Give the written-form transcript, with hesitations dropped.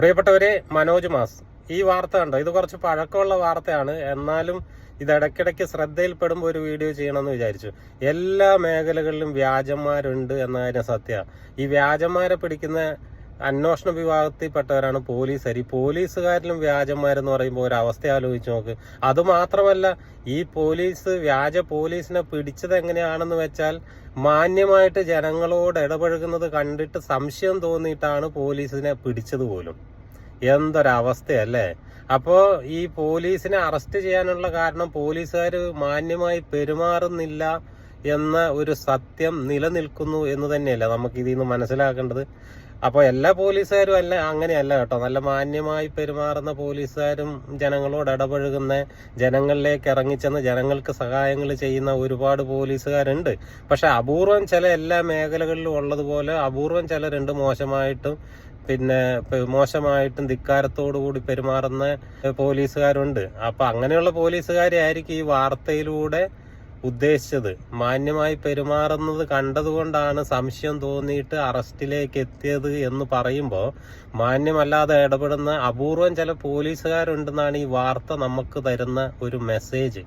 പ്രിയപ്പെട്ടവരെ, മനോജ് മാസ്. ഈ വാർത്ത കണ്ടോ? ഇത് കുറച്ച് പഴക്കമുള്ള വാർത്തയാണ്. എന്നാലും ഇത് ഇടയ്ക്കിടയ്ക്ക് ശ്രദ്ധയിൽപ്പെടുമ്പോൾ ഒരു വീഡിയോ ചെയ്യണമെന്ന് വിചാരിച്ചു. എല്ലാ മേഖലകളിലും വ്യാജന്മാരുണ്ട് എന്ന കാര്യം സത്യമാണ്. ഈ വ്യാജന്മാരെ പിടിക്കുന്ന അന്വേഷണ വിഭാഗത്തിൽപ്പെട്ടവരാണ് പോലീസുകാർ. ഈ പോലീസുകാരിലും വ്യാജന്മാരെന്ന് പറയുമ്പോൾ ഒരു അവസ്ഥ ആലോചിച്ച് നോക്ക്. അതുമാത്രമല്ല, ഈ വ്യാജ പോലീസിനെ പിടിച്ചത് എങ്ങനെയാണെന്ന് വെച്ചാൽ, മാന്യമായിട്ട് ജനങ്ങളോട് ഇടപഴകുന്നത് കണ്ടിട്ട് സംശയം തോന്നിയിട്ടാണ് പോലീസിനെ പിടിച്ചത് പോലും. എന്തൊരവസ്ഥയല്ലേ! അപ്പോ ഈ പോലീസിനെ അറസ്റ്റ് ചെയ്യാനുള്ള കാരണം പോലീസുകാർ മാന്യമായി പെരുമാറുന്നില്ല എന്ന ഒരു സത്യം നിലനിൽക്കുന്നു എന്ന് തന്നെയല്ല നമുക്ക് ഇതിൽ നിന്ന് മനസ്സിലാക്കേണ്ടത്. അപ്പോൾ എല്ലാ പോലീസുകാരും അങ്ങനെയല്ല കേട്ടോ. നല്ല മാന്യമായി പെരുമാറുന്ന പോലീസുകാരും ജനങ്ങളോട് ഇടപഴകുന്ന, ജനങ്ങളിലേക്ക് ഇറങ്ങിച്ചെന്ന് ജനങ്ങൾക്ക് സഹായങ്ങൾ ചെയ്യുന്ന ഒരുപാട് പോലീസുകാരുണ്ട്. പക്ഷെ അപൂർവം ചില എല്ലാ മേഖലകളിലും ഉള്ളതുപോലെ അപൂർവം ചിലരുണ്ട് മോശമായിട്ടും ധിക്കാരത്തോടു കൂടി പെരുമാറുന്ന പോലീസുകാരുണ്ട്. അപ്പൊ അങ്ങനെയുള്ള പോലീസുകാരെ ആയിരിക്കും ഈ വാർത്തയിലൂടെ ഉദ്ദേശിച്ചത്. മാന്യമായി പെരുമാറുന്നത് കണ്ടതുകൊണ്ടാണ് സംശയം തോന്നിയിട്ട് അറസ്റ്റിലേക്ക് എത്തിയത് എന്ന് പറയുമ്പോൾ, മാന്യമല്ലാതെ ഇടപെടുന്ന അപൂർവം ചില പോലീസുകാരുണ്ടെന്നാണ് ഈ വാർത്ത നമുക്ക് തരുന്ന ഒരു മെസ്സേജ്.